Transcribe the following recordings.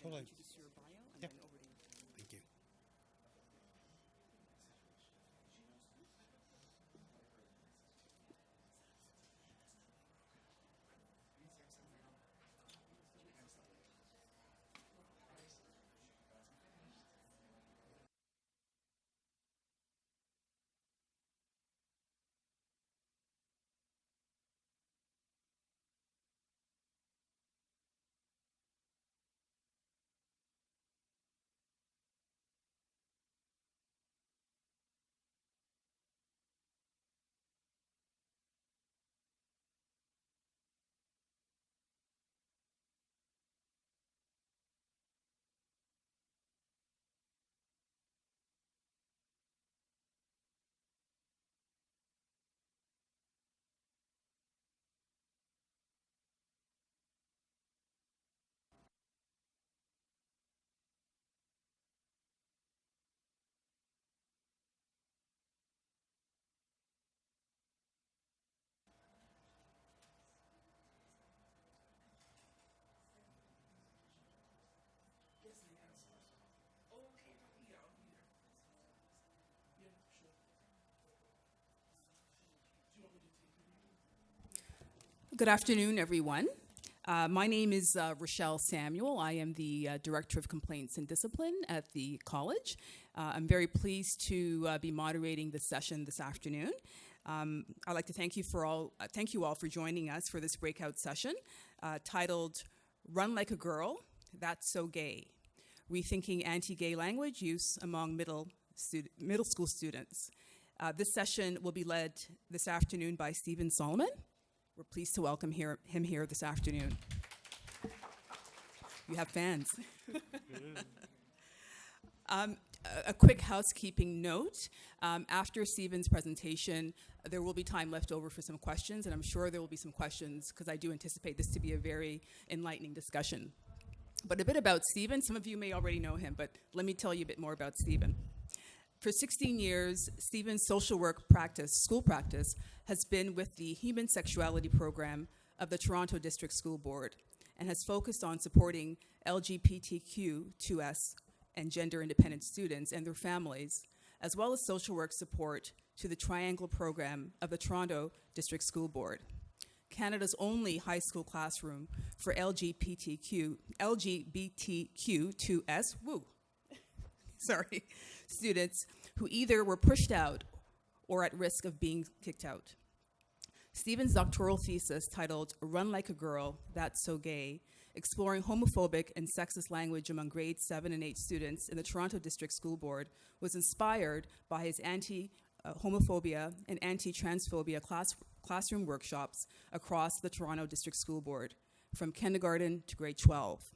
Totally. Introduce your bio and Yep. then over to you. Thank you. Good afternoon, everyone. My name is Rochelle Samuel. I am the Director of Complaints and Discipline at the college. I'm very pleased to be moderating this session this afternoon. I'd like to thank you all for joining us for this breakout session titled "Run Like a Girl, That's So Gay: Rethinking Anti-Gay Language Use Among Middle School Students." This session will be led this afternoon by Stephen Solomon. We're pleased to welcome him here this afternoon. You have fans. A quick housekeeping note. After Stephen's presentation, there will be time left over for some questions, and I'm sure there will be some questions because I do anticipate this to be a very enlightening discussion. But a bit about Stephen. Some of you may already know him, but let me tell you a bit more about Stephen. For 16 years, Stephen's social work school practice, has been with the Human Sexuality Program of the Toronto District School Board and has focused on supporting LGBTQ2S and gender-independent students and their families, as well as social work support to the Triangle Program of the Toronto District School Board, Canada's only high school classroom for LGBTQ2S, students who either were pushed out or at risk of being kicked out. Stephen's doctoral thesis, titled "Run Like a Girl, That's So Gay," exploring homophobic and sexist language among grades 7 and 8 students in the Toronto District School Board, was inspired by his anti-homophobia and anti-transphobia classroom workshops across the Toronto District School Board, from kindergarten to grade 12.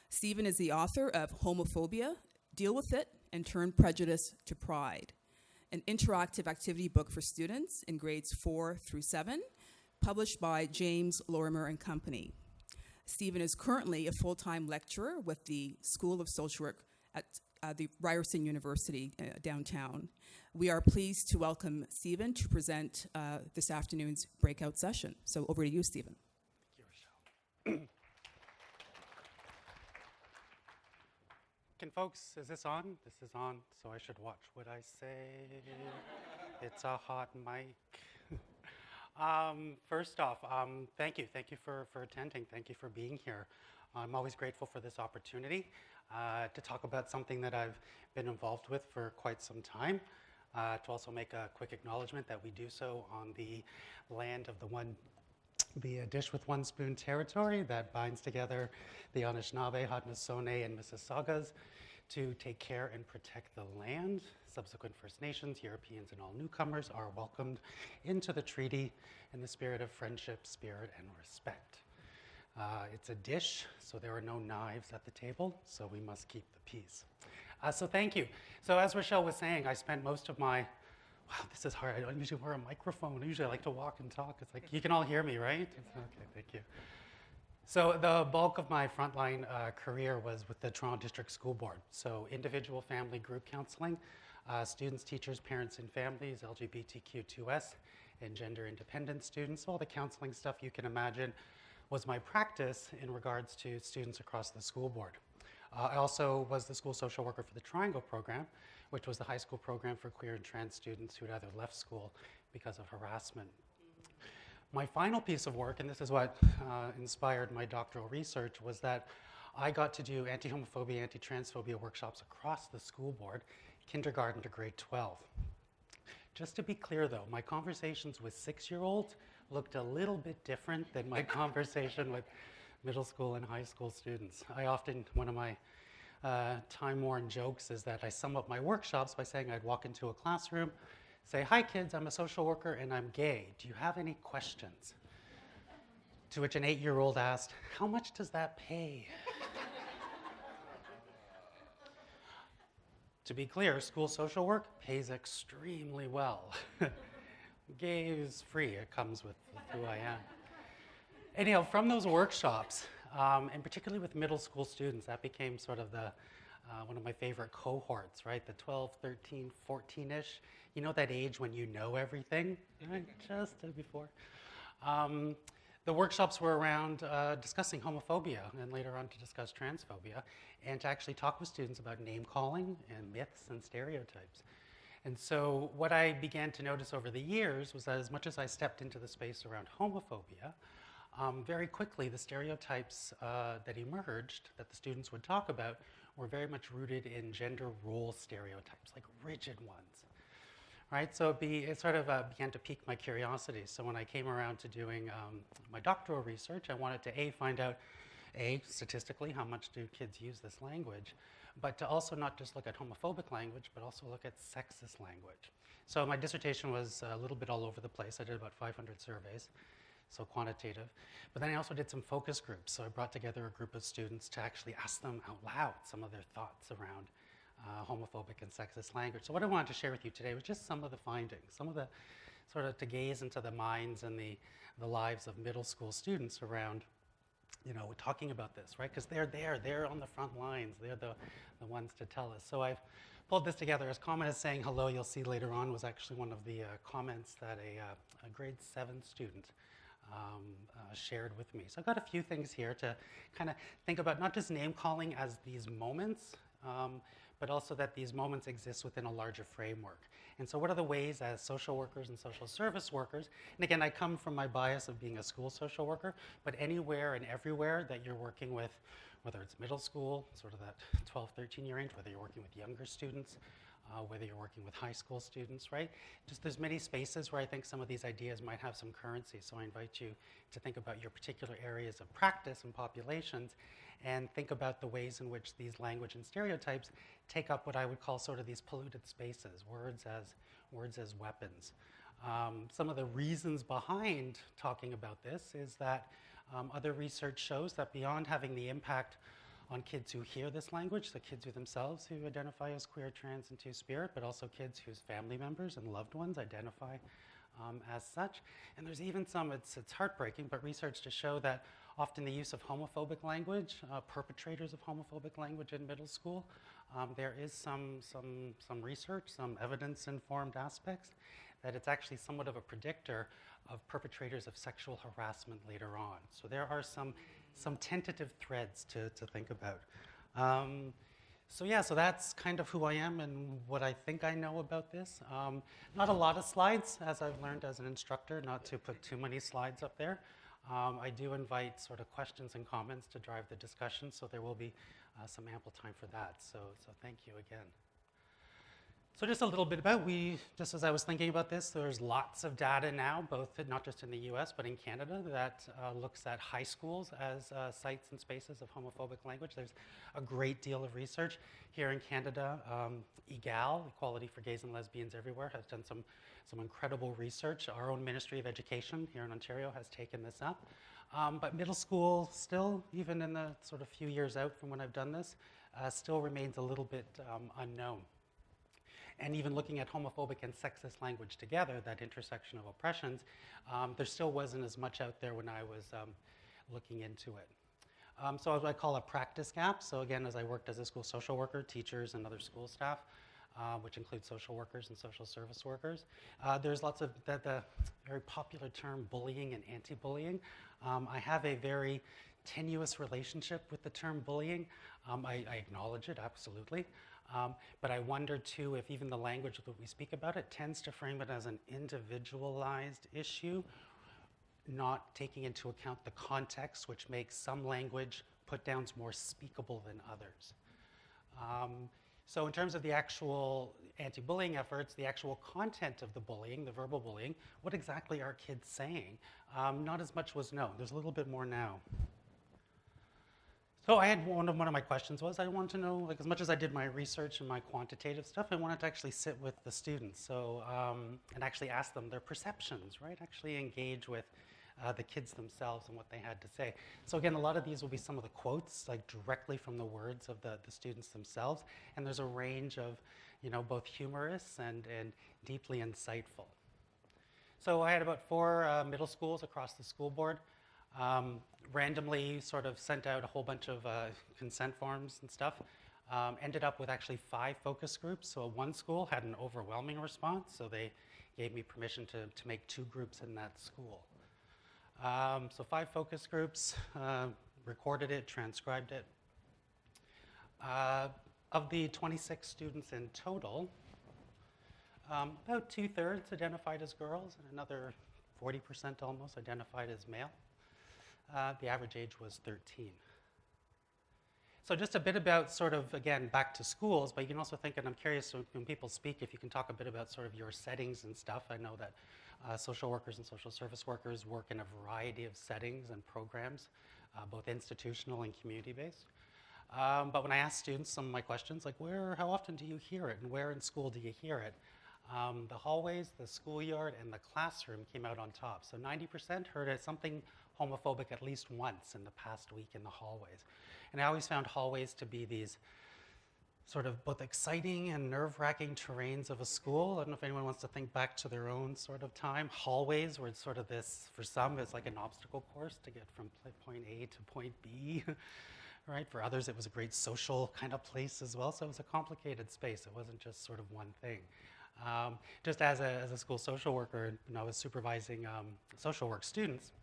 Stephen is the author of "Homophobia, Deal with It, and Turn Prejudice to Pride," an interactive activity book for students in grades 4 through 7, published by James Lorimer and Company. Stephen is currently a full-time lecturer with the School of Social Work at the Ryerson University downtown. We are pleased to welcome Stephen to present this afternoon's breakout session. So over to you, Stephen. Thank you, Rochelle. Can folks, is this on? This is on, so I should watch what I say. It's a hot mic. First off, thank you for attending. Thank you for being here. I'm always grateful for this opportunity to talk about something that I've been involved with for quite some time. To also make a quick acknowledgement that we do so on the land of the Dish with One Spoon territory that binds together the Anishinaabe, Haudenosaunee, and Mississaugas to take care and protect the land. Subsequent First Nations, Europeans, and all newcomers are welcomed into the treaty in the spirit of friendship, spirit, and respect. It's a dish, so there are no knives at the table, so we must keep the peace. So thank you. So as Rochelle was saying, I spent most of my wow, this is hard. I don't usually wear a microphone. Usually I like to walk and talk. It's like, you can all hear me, right? Okay, thank you. So the bulk of my frontline career was with the Toronto District School Board. So individual, family, group counseling, students, teachers, parents, and families, LGBTQ2S, and gender-independent students. All the counseling stuff you can imagine was my practice in regards to students across the school board. I also was the school social worker for the Triangle program, which was the high school program for queer and trans students who had either left school because of harassment. My final piece of work, and this is what inspired my doctoral research, was that I got to do anti-homophobia, anti-transphobia workshops across the school board, kindergarten to grade 12. Just to be clear though, my conversations with 6-year-olds looked a little bit different than my conversation with middle school and high school students. One of my time-worn jokes is that I sum up my workshops by saying I'd walk into a classroom, say, "Hi kids, I'm a social worker and I'm gay. Do you have any questions?" To which an 8-year-old asked, "How much does that pay?" To be clear, school social work pays extremely well. Gay is free, it comes with who I am. Anyhow, from those workshops, and particularly with middle school students, that became sort of one of my favorite cohorts, right? The 12, 13, 14-ish. You know that age when you know everything, right? Just before. The workshops were around discussing homophobia and later on to discuss transphobia and to actually talk with students about name calling and myths and stereotypes. And so what I began to notice over the years was that as much as I stepped into the space around homophobia, very quickly the stereotypes that emerged that the students would talk about were very much rooted in gender role stereotypes, like rigid ones. Right, so it sort of began to pique my curiosity. So when I came around to doing my doctoral research, I wanted to find out, statistically, how much do kids use this language, but to also not just look at homophobic language, but also look at sexist language. So my dissertation was a little bit all over the place. I did about 500 surveys, so quantitative. But then I also did some focus groups. So I brought together a group of students to actually ask them out loud some of their thoughts around homophobic and sexist language. So what I wanted to share with you today was just some of the findings, some of the sort of to gaze into the minds and the lives of middle school students around, talking about this, right? Because they're on the front lines. They're the ones to tell us. So I've pulled this together. As common as saying hello, you'll see later on, was actually one of the comments that a grade 7 student shared with me. So I've got a few things here to kind of think about not just name calling as these moments, but also that these moments exist within a larger framework. And so what are the ways as social workers and social service workers, and again, I come from my bias of being a school social worker, but anywhere and everywhere that you're working with, whether it's middle school, sort of that 12, 13-year range, whether you're working with younger students, whether you're working with high school students, right? Just there's many spaces where I think some of these ideas might have some currency. So I invite you to think about your particular areas of practice and populations and think about the ways in which these language and stereotypes take up what I would call sort of these polluted spaces, words as weapons. Some of the reasons behind talking about this is that other research shows that beyond having the impact on kids who hear this language, the kids who themselves who identify as queer, trans, and two-spirit, but also kids whose family members and loved ones identify as such. And there's even some, it's heartbreaking, but research to show that often the use of homophobic language, perpetrators of homophobic language in middle school, there is some research, some evidence-informed aspects that it's actually somewhat of a predictor of perpetrators of sexual harassment later on. So there are some tentative threads to think about. So that's kind of who I am and what I think I know about this. Not a lot of slides, as I've learned as an instructor, not to put too many slides up there. I do invite sort of questions and comments to drive the discussion, so there will be some ample time for that. So thank you again. So just a little bit about, just as I was thinking about this, there's lots of data now, both not just in the US, but in Canada, that looks at high schools as sites and spaces of homophobic language. There's a great deal of research. Here in Canada, EGAL, Equality for Gays and Lesbians Everywhere, has done some incredible research. Our own Ministry of Education here in Ontario has taken this up. But middle school still, even in the sort of few years out from when I've done this, still remains a little bit unknown. And even looking at homophobic and sexist language together, that intersection of oppressions, there still wasn't as much out there when I was looking into it. So what I call a practice gap. So again, as I worked as a school social worker, teachers and other school staff, which includes social workers and social service workers, there's lots of the very popular term bullying and anti-bullying. I have a very tenuous relationship with the term bullying. I acknowledge it, absolutely. But I wonder too if even the language that we speak about it tends to frame it as an individualized issue, not taking into account the context, which makes some language put downs more speakable than others. So in terms of the actual anti-bullying efforts, the actual content of the bullying, the verbal bullying, what exactly are kids saying? Not as much was known. There's a little bit more now. So I had one of my questions was I wanted to know, like, as much as I did my research and my quantitative stuff, I wanted to actually sit with the students, so and actually ask them their perceptions, right? Actually engage with the kids themselves and what they had to say. So again, a lot of these will be some of the quotes, like directly from the words of the students themselves, and there's a range of, both humorous and deeply insightful. So I had about 4 middle schools across the school board. Randomly sort of sent out a whole bunch of consent forms and stuff. Ended up with actually 5 focus groups. So one school had an overwhelming response, so they gave me permission to make 2 groups in that school. So 5 focus groups, recorded it, transcribed it. Of the 26 students in total, about 2/3 identified as girls and another 40% almost identified as male. The average age was 13. So just a bit about sort of, again, back to schools, but you can also think, and I'm curious when people speak, if you can talk a bit about sort of your settings and stuff. I know that social workers and social service workers work in a variety of settings and programs, both institutional and community-based. But when I ask students some of my questions, like how often do you hear it, and where in school do you hear it? The hallways, the schoolyard, and the classroom came out on top. So 90% heard it, something homophobic at least once in the past week in the hallways. And I always found hallways to be these sort of both exciting and nerve-wracking terrains of a school. I don't know if anyone wants to think back to their own sort of time. Hallways were sort of this, for some, it's like an obstacle course to get from point A to point B. Right? For others, it was a great social kind of place as well. So it was a complicated space. It wasn't just sort of one thing. Just as a school social worker, when I was supervising social work students,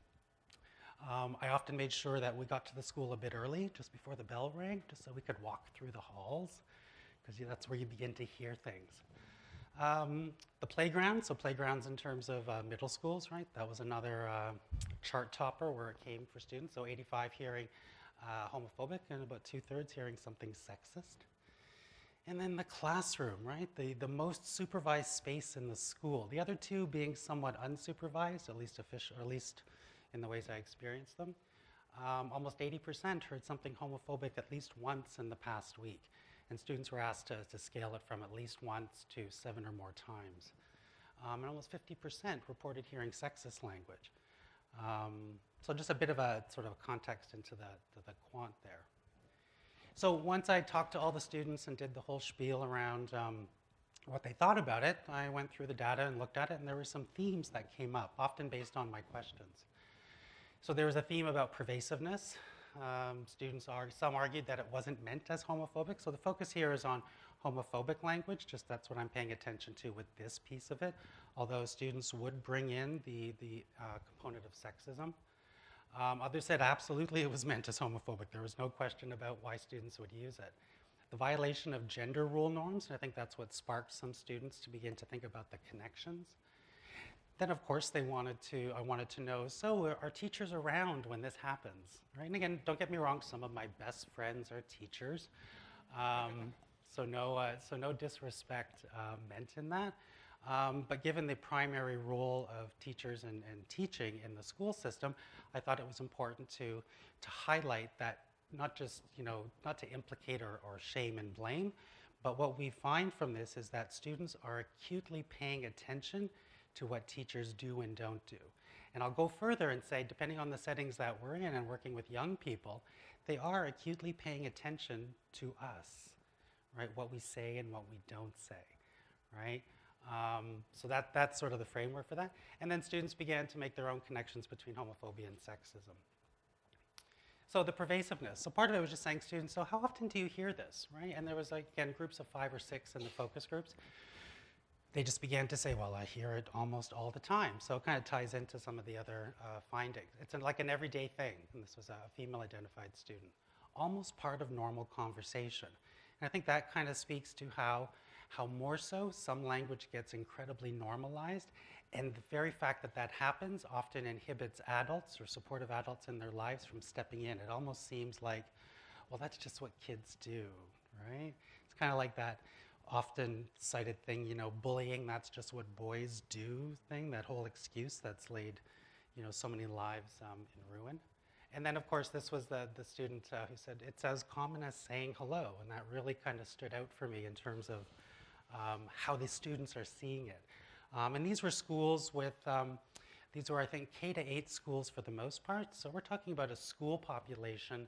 I often made sure that we got to the school a bit early, just before the bell rang, just so we could walk through the halls, because that's where you begin to hear things. The playground, so playgrounds in terms of middle schools, right? That was another chart topper where it came for students. So 85 hearing homophobic and about 2/3 hearing something sexist. And then the classroom, right? The most supervised space in the school. The other 2 being somewhat unsupervised, at least official, or at least in the ways I experienced them. Almost 80% heard something homophobic at least once in the past week. And students were asked to scale it from at least once to 7 or more times. And almost 50% reported hearing sexist language. So just a bit of a sort of context into the quant there. So once I talked to all the students and did the whole spiel around what they thought about it, I went through the data and looked at it, and there were some themes that came up, often based on my questions. So there was a theme about pervasiveness. Some argued that it wasn't meant as homophobic. So the focus here is on homophobic language, just that's what I'm paying attention to with this piece of it, although students would bring in the component of sexism. Others said absolutely it was meant as homophobic. There was no question about why students would use it. The violation of gender role norms, and I think that's what sparked some students to begin to think about the connections. Then, of course, I wanted to know, so are teachers around when this happens? Right? And again, don't get me wrong, some of my best friends are teachers. So no disrespect meant in that. But given the primary role of teachers and teaching in the school system, I thought it was important to highlight that not just, not to implicate or shame and blame, but what we find from this is that students are acutely paying attention to what teachers do and don't do. And I'll go further and say, depending on the settings that we're in and working with young people, they are acutely paying attention to us, right? What we say and what we don't say, right? So that's sort of the framework for that. And then students began to make their own connections between homophobia and sexism. So the pervasiveness. So part of it was just saying, students, so how often do you hear this, right? And there was, like, again, groups of 5 or 6 in the focus groups. they just began to say, well, I hear it almost all the time. So it kind of ties into some of the other findings. It's like an everyday thing, and this was a female-identified student. Almost part of normal conversation. And I think that kind of speaks to how more so some language gets incredibly normalized, and the very fact that that happens often inhibits adults or supportive adults in their lives from stepping in. It almost seems like, well, that's just what kids do, right? It's kind of like that often cited thing, you know, bullying, that's just what boys do thing, that whole excuse that's laid, you know, so many lives in ruin. And then, of course, this was the student who said, it's as common as saying hello, and that really kind of stood out for me in terms of how the students are seeing it. And these were schools with, these were, I think, K to 8 schools for the most part, so we're talking about a school population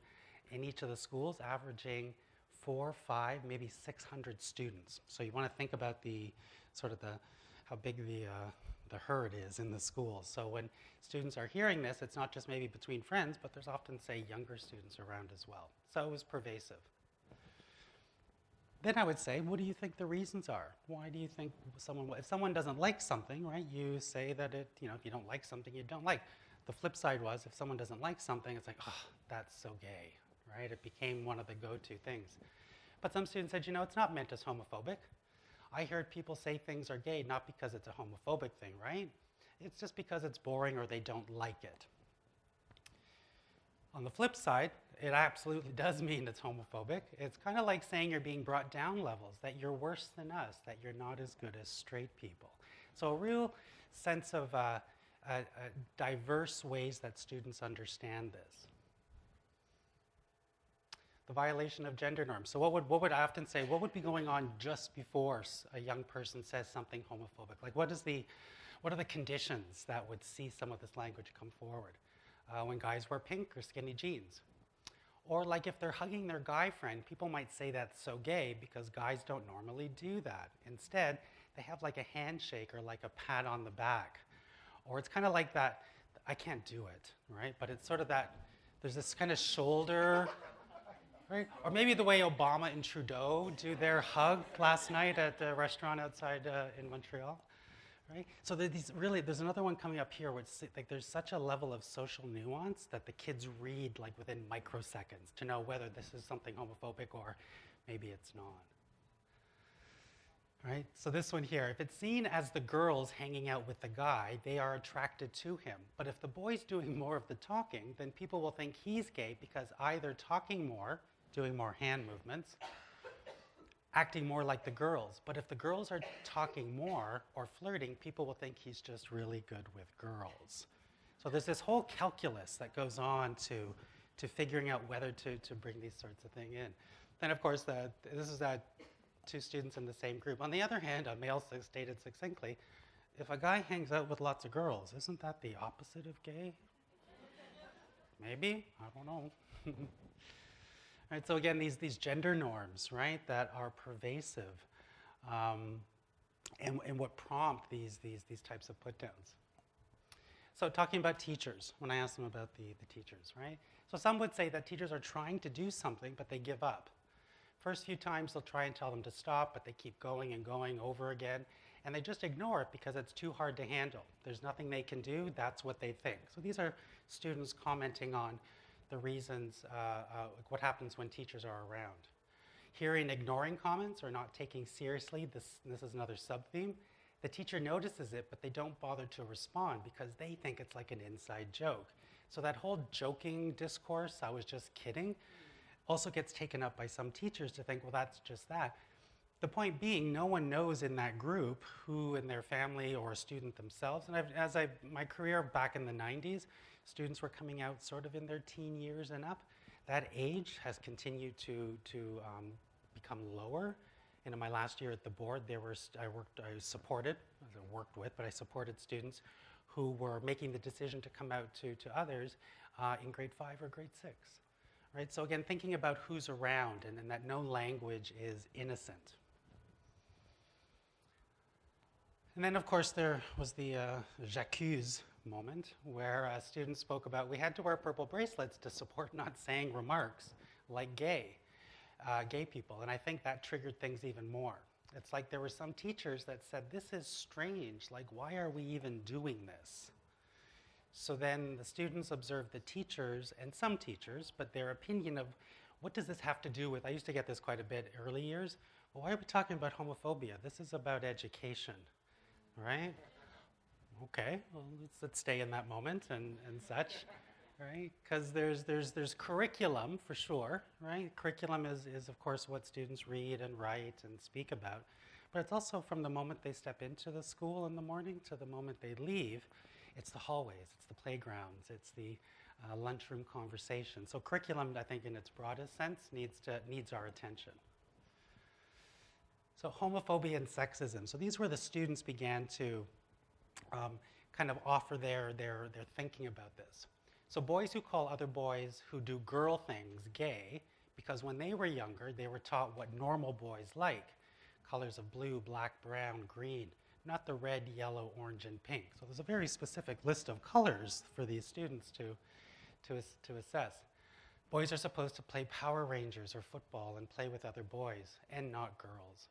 in each of the schools averaging 4, 5, maybe 600 students. So you want to think about the sort of how big the herd is in the schools. So when students are hearing this, it's not just maybe between friends, but there's often, say, younger students around as well. So it was pervasive. Then I would say, what do you think the reasons are? Why do you think if someone doesn't like something, right, you say that if you don't like something, you don't like. The flip side was, if someone doesn't like something, it's like, oh, that's so gay. Right? It became one of the go-to things. But some students said, it's not meant as homophobic. I heard people say things are gay not because it's a homophobic thing, right? It's just because it's boring or they don't like it. On the flip side, it absolutely does mean it's homophobic. It's kind of like saying you're being brought down levels, that you're worse than us, that you're not as good as straight people. So a real sense of diverse ways that students understand this. The violation of gender norms. So what would I often say, what would be going on just before a young person says something homophobic? Like what are the conditions that would see some of this language come forward? When guys wear pink or skinny jeans. Or like if they're hugging their guy friend, people might say that's so gay because guys don't normally do that. Instead, they have like a handshake or like a pat on the back. Or it's kind of like that, I can't do it, right? But it's sort of that, there's this kind of shoulder, right? Or maybe the way Obama and Trudeau do their hug last night at the restaurant outside in Montreal, right? So there's another one coming up here, which like there's such a level of social nuance that the kids read like within microseconds to know whether this is something homophobic or maybe it's not. Right? So this one here, if it's seen as the girls hanging out with the guy, they are attracted to him. But if the boy's doing more of the talking, then people will think he's gay because either talking more, doing more hand movements, acting more like the girls. But if the girls are talking more or flirting, people will think he's just really good with girls. So there's this whole calculus that goes on to figuring out whether to bring these sorts of things in. Then, of course, this is that 2 students in the same group. On the other hand, a male stated succinctly, if a guy hangs out with lots of girls, isn't that the opposite of gay? Maybe, I don't know. Right, so again, these gender norms, right, that are pervasive, and what prompt these types of put-downs. So talking about teachers, when I asked them about the teachers, right? So some would say that teachers are trying to do something, but they give up. First few times they'll try and tell them to stop, but they keep going and going over again, and they just ignore it because it's too hard to handle. There's nothing they can do, that's what they think. So these are students commenting on the reasons, what happens when teachers are around. Hearing ignoring comments or not taking seriously, this is another sub-theme. The teacher notices it, but they don't bother to respond because they think it's like an inside joke. So that whole joking discourse, I was just kidding, also gets taken up by some teachers to think, well, that's just that. The point being, no one knows in that group who in their family or a student themselves, and my career back in the 90s, students were coming out sort of in their teen years and up. That age has continued to become lower. And in my last year at the board, I supported students who were making the decision to come out to others in grade 5 or grade 6. Right? So again, thinking about who's around and that no language is innocent. And then, of course, there was the j'accuse moment where students spoke about we had to wear purple bracelets to support not saying remarks like gay people. And I think that triggered things even more. It's like there were some teachers that said, this is strange, like why are we even doing this? So then the students observed the teachers, and some teachers, but their opinion of what does this have to do with, I used to get this quite a bit early years, well, why are we talking about homophobia? This is about education, right? Okay, well, let's stay in that moment and such, right? Because there's curriculum for sure, right? Curriculum is of course what students read and write and speak about, but it's also from the moment they step into the school in the morning to the moment they leave. It's the hallways, it's the playgrounds, it's the lunchroom conversation. So curriculum, I think in its broadest sense, needs our attention. So homophobia and sexism. So these were the students began to kind of offer their thinking about this. So boys who call other boys who do girl things gay, because when they were younger, they were taught what normal boys like. Colors of blue, black, brown, green, not the red, yellow, orange, and pink. So there's a very specific list of colors for these students to assess. Boys are supposed to play Power Rangers or football and play with other boys, and not girls.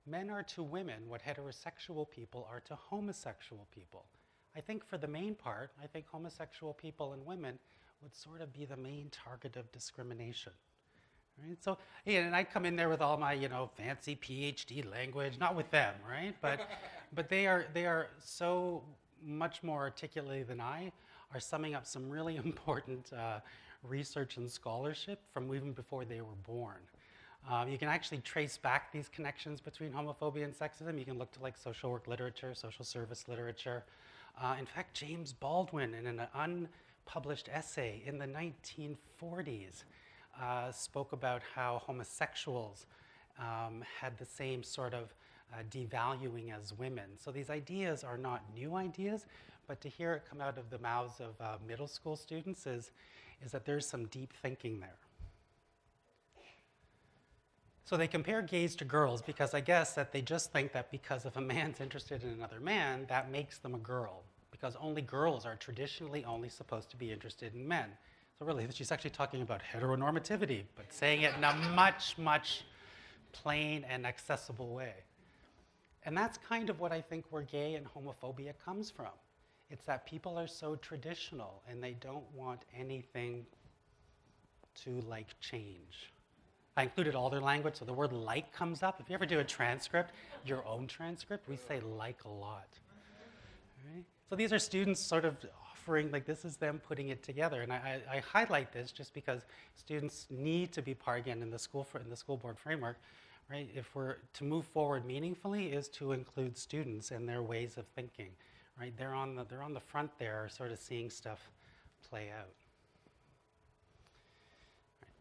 Men are to women what heterosexual people are to homosexual people. I think for the main part, I think homosexual people and women would sort of be the main target of discrimination. Right? So, yeah, and I'd come in there with all my, fancy PhD language, not with them, right? But they are so much more articulately than I are summing up some really important research and scholarship from even before they were born. You can actually trace back these connections between homophobia and sexism. You can look to like social work literature, social service literature. In fact, James Baldwin, in an unpublished essay in the 1940s, spoke about how homosexuals had the same sort of devaluing as women. So these ideas are not new ideas, but to hear it come out of the mouths of middle school students is that there's some deep thinking there. So they compare gays to girls because I guess that they just think that because if a man's interested in another man, that makes them a girl, because only girls are traditionally only supposed to be interested in men. So really, she's actually talking about heteronormativity, but saying it in a much, much plain and accessible way. And that's kind of what I think where gay and homophobia comes from. It's that people are so traditional and they don't want anything to like change. I included all their language, so the word like comes up. If you ever do a transcript, your own transcript, we say like a lot. Right? So these are students sort of offering, like this is them putting it together. And I highlight this just because students need to be part, again, in the school board framework, right? If we're to move forward meaningfully is to include students and their ways of thinking, right? They're on the front there sort of seeing stuff play out.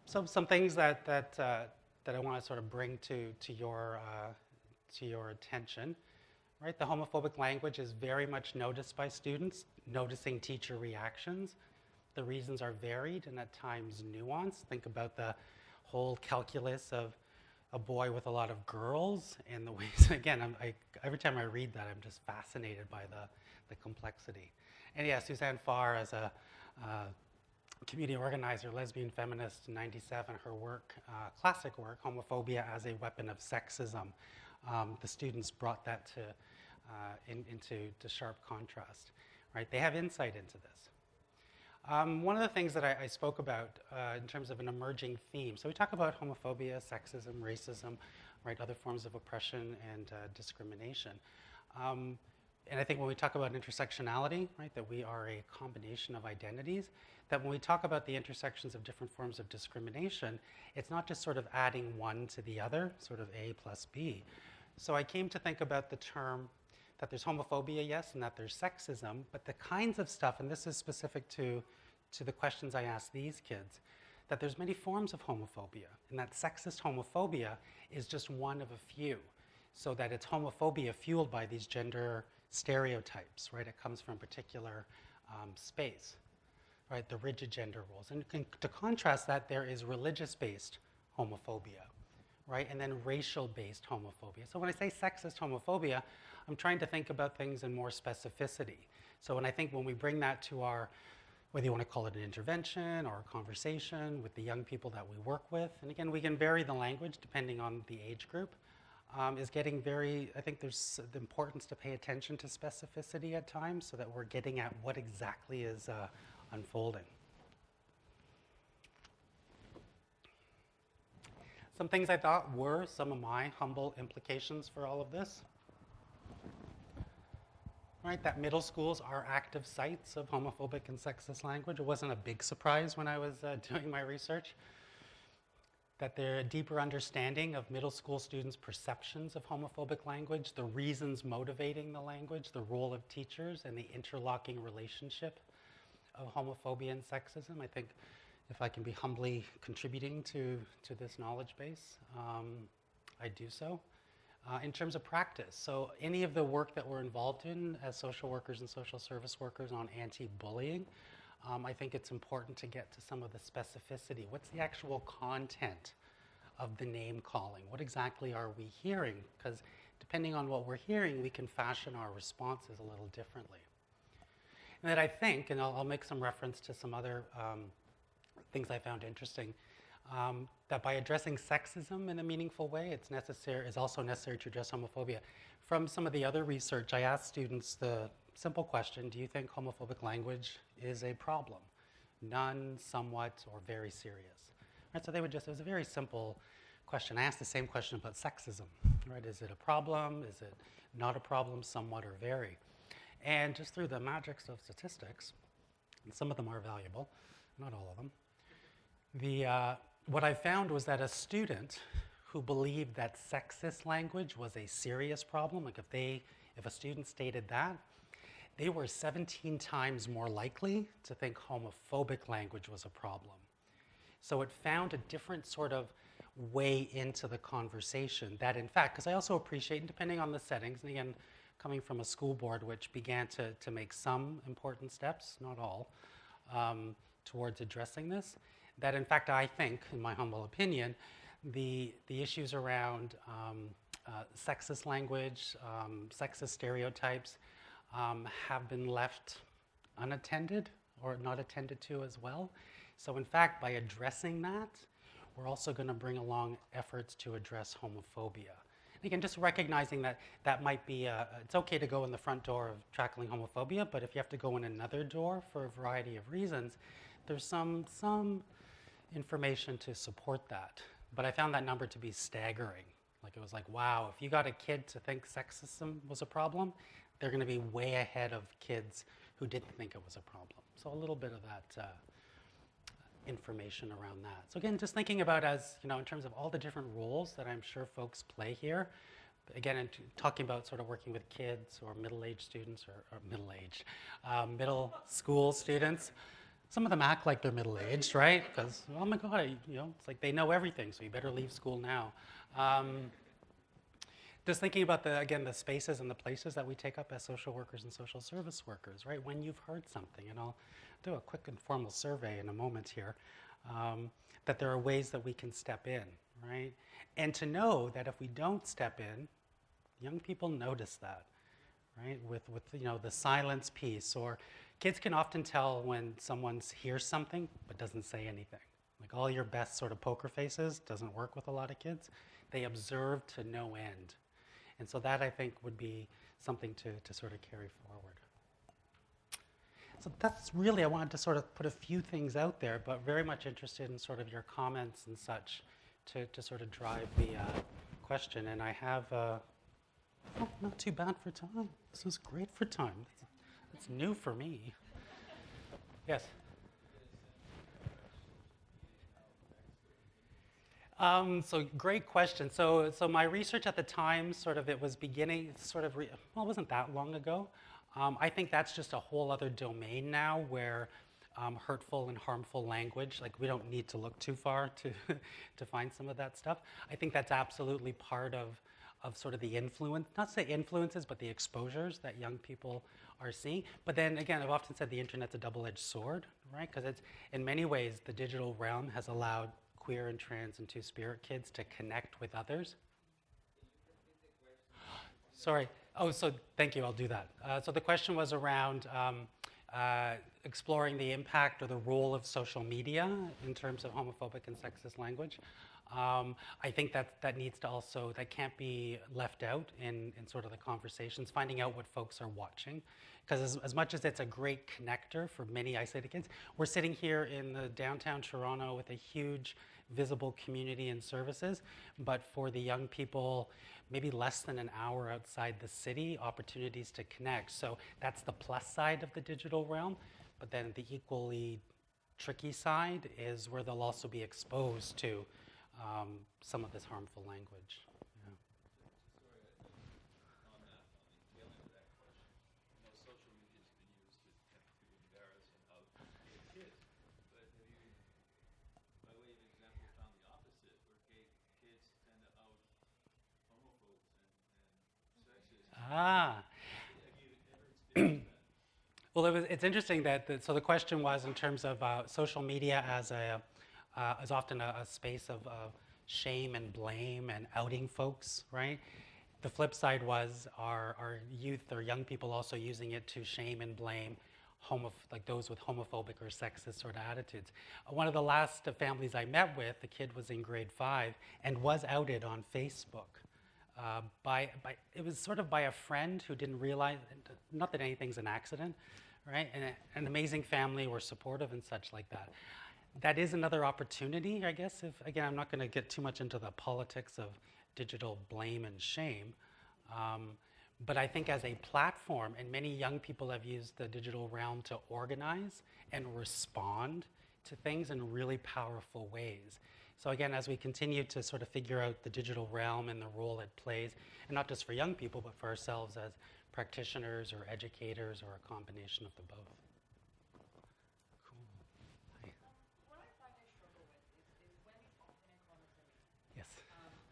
So some things that I want to sort of bring to your attention, right? The homophobic language is very much noticed by students, noticing teacher reactions. The reasons are varied and at times nuanced. Think about the whole calculus of a boy with a lot of girls and the ways, again, every time I read that, I'm just fascinated by the complexity. And yeah, Suzanne Farr, as a community organizer, lesbian feminist in '97, her work, classic work, Homophobia as a Weapon of Sexism, the students brought that into sharp contrast, right? They have insight into this. One of the things that I spoke about in terms of an emerging theme, so we talk about homophobia, sexism, racism, right, other forms of oppression and discrimination. And I think when we talk about intersectionality, right, that we are a combination of identities, that when we talk about the intersections of different forms of discrimination, it's not just sort of adding one to the other, sort of A plus B. So I came to think about the term that there's homophobia, yes, and that there's sexism, but the kinds of stuff, and this is specific to the questions I asked these kids, that there's many forms of homophobia, and that sexist homophobia is just one of a few. So that it's homophobia fueled by these gender stereotypes, right? It comes from particular space, right? The rigid gender roles. And to contrast that, there is religious-based homophobia, right? And then racial-based homophobia. So when I say sexist homophobia, I'm trying to think about things in more specificity. So when we bring that to our, whether you want to call it an intervention or a conversation with the young people that we work with, and again, we can vary the language depending on the age group, is getting I think there's the importance to pay attention to specificity at times so that we're getting at what exactly is unfolding. Some things I thought were some of my humble implications for all of this. Right, that middle schools are active sites of homophobic and sexist language. It wasn't a big surprise when I was doing my research. That there a deeper understanding of middle school students' perceptions of homophobic language, the reasons motivating the language, the role of teachers, and the interlocking relationship of homophobia and sexism. I think if I can be humbly contributing to this knowledge base, I do so. In terms of practice, so any of the work that we're involved in as social workers and social service workers on anti-bullying, I think it's important to get to some of the specificity. What's the actual content of the name calling? What exactly are we hearing? Because depending on what we're hearing, we can fashion our responses a little differently. And that I think, and I'll make some reference to some other things I found interesting, that by addressing sexism in a meaningful way, it's also necessary to address homophobia. From some of the other research, I asked students the simple question, do you think homophobic language is a problem? None, somewhat, or very serious. Right, so they would it was a very simple question. I asked the same question about sexism, right? Is it a problem? Is it not a problem, somewhat, or very? And just through the magic of statistics, and some of them are valuable, not all of them, what I found was that a student who believed that sexist language was a serious problem, like if a student stated that, they were 17 times more likely to think homophobic language was a problem. So it found a different sort of way into the conversation that, in fact, because I also appreciate, and depending on the settings, and again, coming from a school board which began to make some important steps, not all, towards addressing this, that in fact I think, in my humble opinion, the issues around sexist language, sexist stereotypes have been left unattended or not attended to as well. So in fact, by addressing that, we're also going to bring along efforts to address homophobia. And again, just recognizing that that might be, it's okay to go in the front door of tackling homophobia, but if you have to go in another door for a variety of reasons, there's some information to support that. But I found that number to be staggering. Like it was like, wow, if you got a kid to think sexism was a problem, they're going to be way ahead of kids who didn't think it was a problem. So a little bit of that information around that. So again, just thinking about as, in terms of all the different roles that I'm sure folks play here. Again, in talking about sort of working with kids or middle-aged students or middle school students. Some of them act like they're middle-aged, right? Because, oh my God, it's like they know everything, so you better leave school now. Just thinking about the spaces and the places that we take up as social workers and social service workers, right? When you've heard something, and I'll do a quick informal survey in a moment here, that there are ways that we can step in, right? And to know that if we don't step in, young people notice that, right? With the silence piece, or kids can often tell when someone hears something but doesn't say anything. Like all your best sort of poker faces doesn't work with a lot of kids. They observe to no end. And so that I think would be something to sort of carry forward. So that's really, I wanted to sort of put a few things out there, but very much interested in sort of your comments and such to sort of drive the question. And I have, not too bad for time. This was great for time. It's new for me. Yes? So great question. So my research at the time, it was beginning, it wasn't that long ago. I think that's just a whole other domain now where hurtful and harmful language, like we don't need to look too far to find some of that stuff. I think that's absolutely part of sort of the influence, not to say influences, but the exposures that young people are seeing. But then again, I've often said the internet's a double-edged sword, right? Because it's, in many ways, the digital realm has allowed queer and trans and two-spirit kids to connect with others. Sorry. Oh, so thank you, I'll do that. So the question was around exploring the impact or the role of social media in terms of homophobic and sexist language. I think that needs to also, that can't be left out in sort of the conversations, finding out what folks are watching. Because as much as it's a great connector for many isolated kids, we're sitting here in the downtown Toronto with a huge visible community and services, but for the young people, maybe less than an hour outside the city, opportunities to connect. So that's the plus side of the digital realm, but then the equally tricky side is where they'll also be exposed to some of this harmful language. Yeah. Sorry, on the tail end of that question, social media has been used to embarrass and out gay kids. But have you, by way of example, found the opposite, where gay kids tend to out homophobes and sexists? Ah. Have you ever experienced that? Well, it's interesting that, so the question was in terms of social media as often a space of shame and blame and outing folks, right? The flip side was our youth or young people also using it to shame and blame like those with homophobic or sexist sort of attitudes. One of the last families I met with, the kid was in grade 5 and was outed on Facebook. It was sort of by a friend who didn't realize, not that anything's an accident, right? And an amazing family were supportive and such like that. That is another opportunity, I guess, if, again, I'm not gonna get too much into the politics of digital blame and shame, but I think as a platform, and many young people have used the digital realm to organize and respond to things in really powerful ways. So again, as we continue to sort of figure out the digital realm and the role it plays, and not just for young people, but for ourselves as practitioners or educators or a combination of the both. Cool. Hi. What I find I struggle with is when we talk in inclusivity. Yes.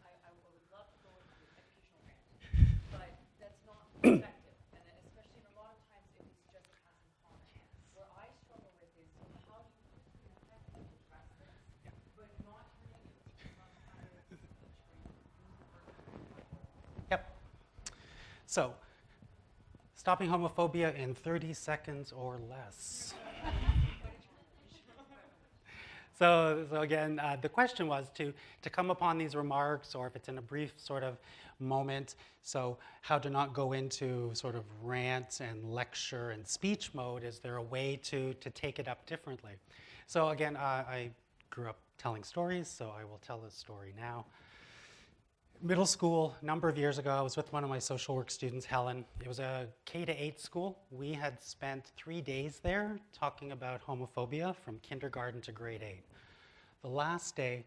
I would love to go into an educational rant, but that's not effective. And then especially in a lot of times if it's just a passing comment. Where I struggle with is how do you effectively address this, but not turning it into some kind of speech where you Yep. So, stopping homophobia in 30 seconds or less. So again, the question was to come upon these remarks, or if it's in a brief sort of moment, so how to not go into sort of rant and lecture and speech mode. Is there a way to take it up differently? So again, I grew up telling stories, so I will tell this story now. Middle school, a number of years ago, I was with one of my social work students, Helen. It was a K-8 school. We had spent 3 days there talking about homophobia from kindergarten to grade 8. The last day,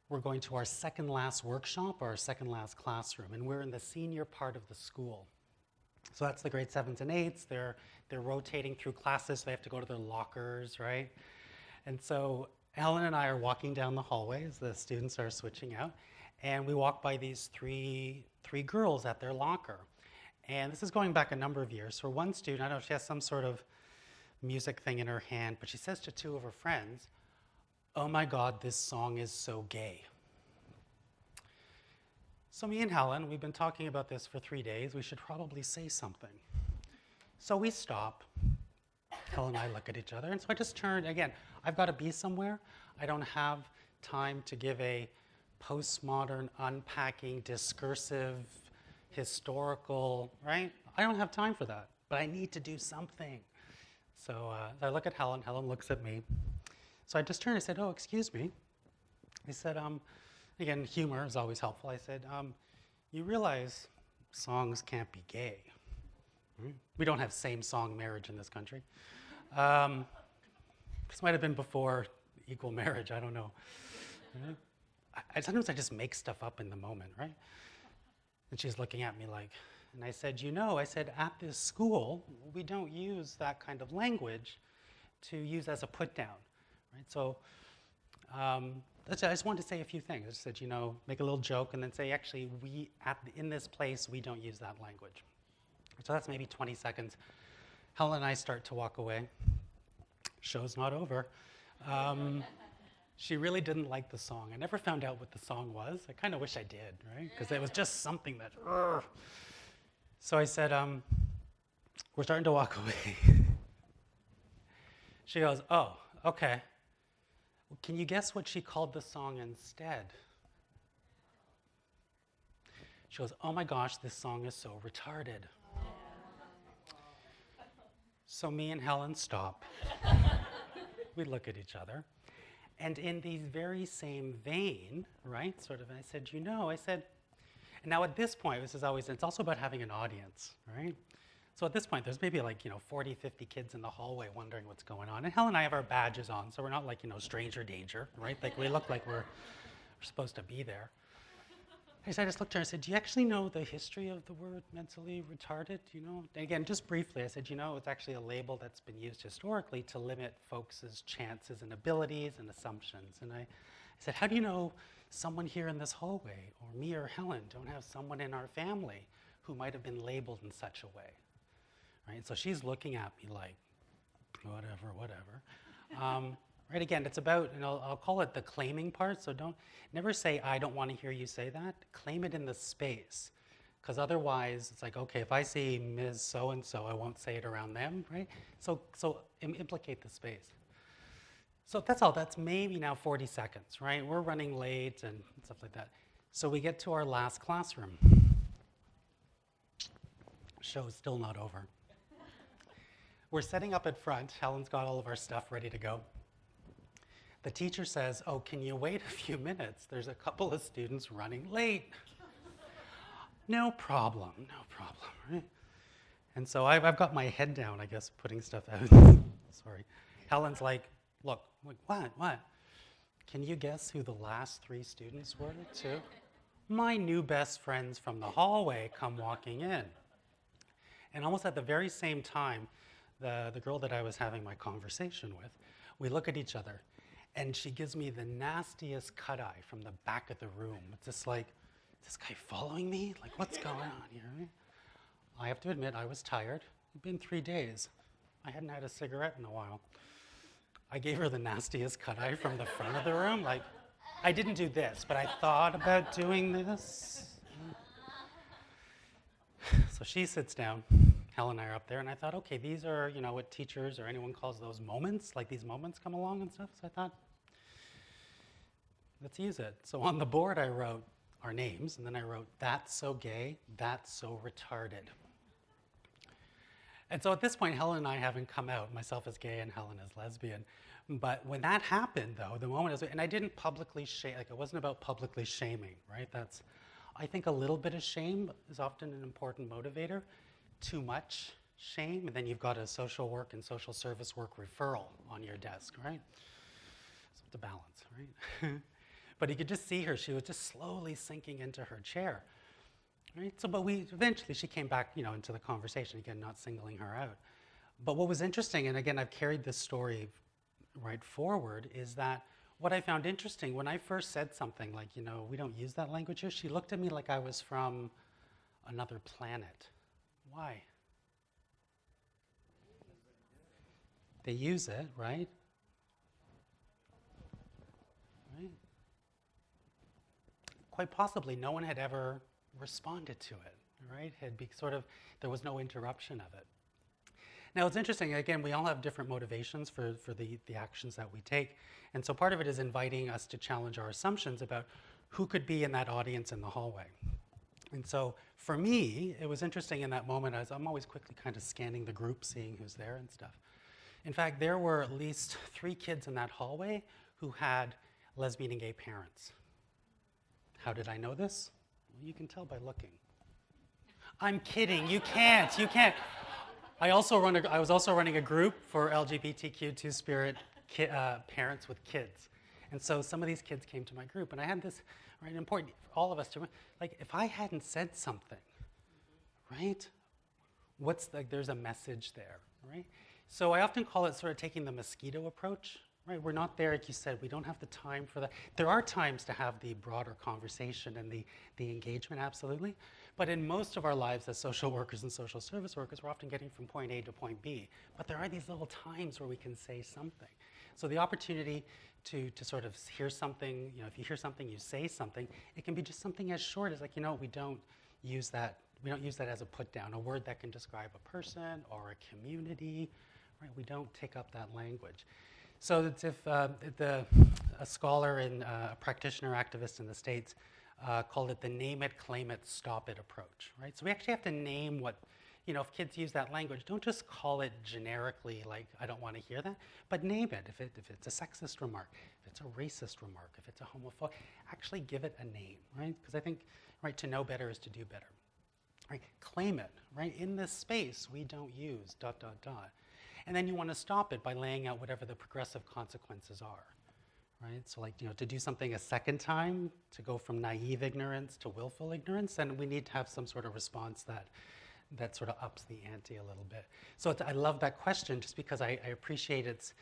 we're going to our second last workshop, or our second last classroom, and we're in the senior part of the school. So that's the grade 7s and 8s. They're rotating through classes. They have to go to their lockers, right? And so Helen and I are walking down the hallway as the students are switching out. And we walk by these three girls at their locker. And this is going back a number of years. For one student, I don't know, she has some sort of music thing in her hand, but she says to 2 of her friends, "Oh my God, this song is so gay." So me and Helen, we've been talking about this for 3 days. We should probably say something. So we stop. Helen and I look at each other. And so I just turn, again, I've got to be somewhere. I don't have time to give a postmodern, unpacking, discursive, historical, right? I don't have time for that, but I need to do something. So I look at Helen. Helen looks at me. So I just turned and said, "Oh, excuse me." I said, again, humor is always helpful. I said, "You realize songs can't be gay. We don't have same-song marriage in this country." This might have been before equal marriage, I don't know. Sometimes I just make stuff up in the moment, right? And she's looking at me like, and I said, I said, at this school, we don't use that kind of language to use as a put down, right? So I just wanted to say a few things. I just said, make a little joke and then say, actually, in this place, we don't use that language. So that's maybe 20 seconds. Helen and I start to walk away. Show's not over. She really didn't like the song. I never found out what the song was. I kind of wish I did, right? Because it was just something that, So I said, we're starting to walk away. She goes, "Oh, okay. Well, can you guess what she called the song instead? She goes, oh my gosh, this song is so retarded. So me and Helen stop. We look at each other. And in the very same vein, right, sort of, I said, and now at this point, it's also about having an audience, right? So at this point, there's maybe 40, 50 kids in the hallway wondering what's going on. And Helen and I have our badges on, so we're not stranger danger, right? Like we look like we're supposed to be there. So I just looked at her and said, do you actually know the history of the word mentally retarded? And again, just briefly, I said, it's actually a label that's been used historically to limit folks' chances and abilities and assumptions. And I said, how do you know someone here in this hallway, or me or Helen, don't have someone in our family who might have been labeled in such a way? Right? So she's looking at me like, whatever. Right, again, it's about, and I'll call it the claiming part, so never say, I don't want to hear you say that. Claim it in the space, because otherwise it's like, okay, if I see Ms. So-and-so, I won't say it around them, right? So implicate the space. So that's all, that's maybe now 40 seconds, right? We're running late and stuff like that. So we get to our last classroom. Show's still not over. We're setting up at front. Helen's got all of our stuff ready to go. The teacher says, oh, can you wait a few minutes? There's a couple of students running late. No problem, right? And so I've got my head down, I guess, putting stuff out. Sorry. Helen's like, look, I'm like, what? Can you guess who the last 3 students were, too? My new best friends from the hallway come walking in. And almost at the very same time, the girl that I was having my conversation with, we look at each other. And she gives me the nastiest cut eye from the back of the room. It's just like, is this guy following me? Like, what's going on here? Right? I have to admit, I was tired. It'd been 3 days. I hadn't had a cigarette in a while. I gave her the nastiest cut eye from the front of the room. Like, I didn't do this, but I thought about doing this. So she sits down. Helen and I are up there, and I thought, okay, these are, what teachers or anyone calls those moments, like these moments come along and stuff. So I thought, let's use it. So on the board, I wrote our names, and then I wrote, that's so gay, that's so retarded. And so at this point, Helen and I haven't come out, myself as gay and Helen as lesbian. But when that happened, though, the moment, and I didn't publicly shame, it wasn't about publicly shaming, right? That's, I think a little bit of shame is often an important motivator. Too much shame, and then you've got a social work and social service work referral on your desk, right? So it's a balance, right? But you could just see her, she was just slowly sinking into her chair, right? So, but eventually she came back, into the conversation, again, not singling her out. But what was interesting, and again, I've carried this story right forward, is that what I found interesting, when I first said something like, we don't use that language here, she looked at me like I was from another planet. Why? They use it, right? Right? Quite possibly no one had ever responded to it, right? There was no interruption of it. Now it's interesting, again, we all have different motivations for the actions that we take. And so part of it is inviting us to challenge our assumptions about who could be in that audience in the hallway. And so for me, it was interesting in that moment, as I'm always quickly kind of scanning the group, seeing who's there and stuff. In fact, there were at least 3 kids in that hallway who had lesbian and gay parents. How did I know this? Well, you can tell by looking. I'm kidding, you can't. I was also running a group for LGBTQ two-spirit parents with kids. And so some of these kids came to my group, and I had this, right, important for all of us to, like, if I hadn't said something, right, there's a message there, right? So I often call it sort of taking the Mosquito approach, right? We're not there, like you said, we don't have the time for that. There are times to have the broader conversation and the engagement, absolutely. But in most of our lives as social workers and social service workers, we're often getting from point A to point B. But there are these little times where we can say something. So the opportunity to sort of hear something, if you hear something, you say something. It can be just something as short as, like, we don't use that as a put down, a word that can describe a person or a community, right? We don't take up that language. So it's if a scholar and a practitioner activist in the States called it the name it, claim it, stop it approach, right? So we actually have to name what, if kids use that language, don't just call it generically like, I don't want to hear that, but name it. If it's a sexist remark, if it's a racist remark, if it's a homophobic, actually give it a name, right? Because I think, right, to know better is to do better. Right? Claim it, right? In this space, we don't use ... And then you want to stop it by laying out whatever the progressive consequences are, right? So like, to do something a second time, to go from naive ignorance to willful ignorance, then we need to have some sort of response that sort of ups the ante a little bit. So I love that question just because I appreciate it's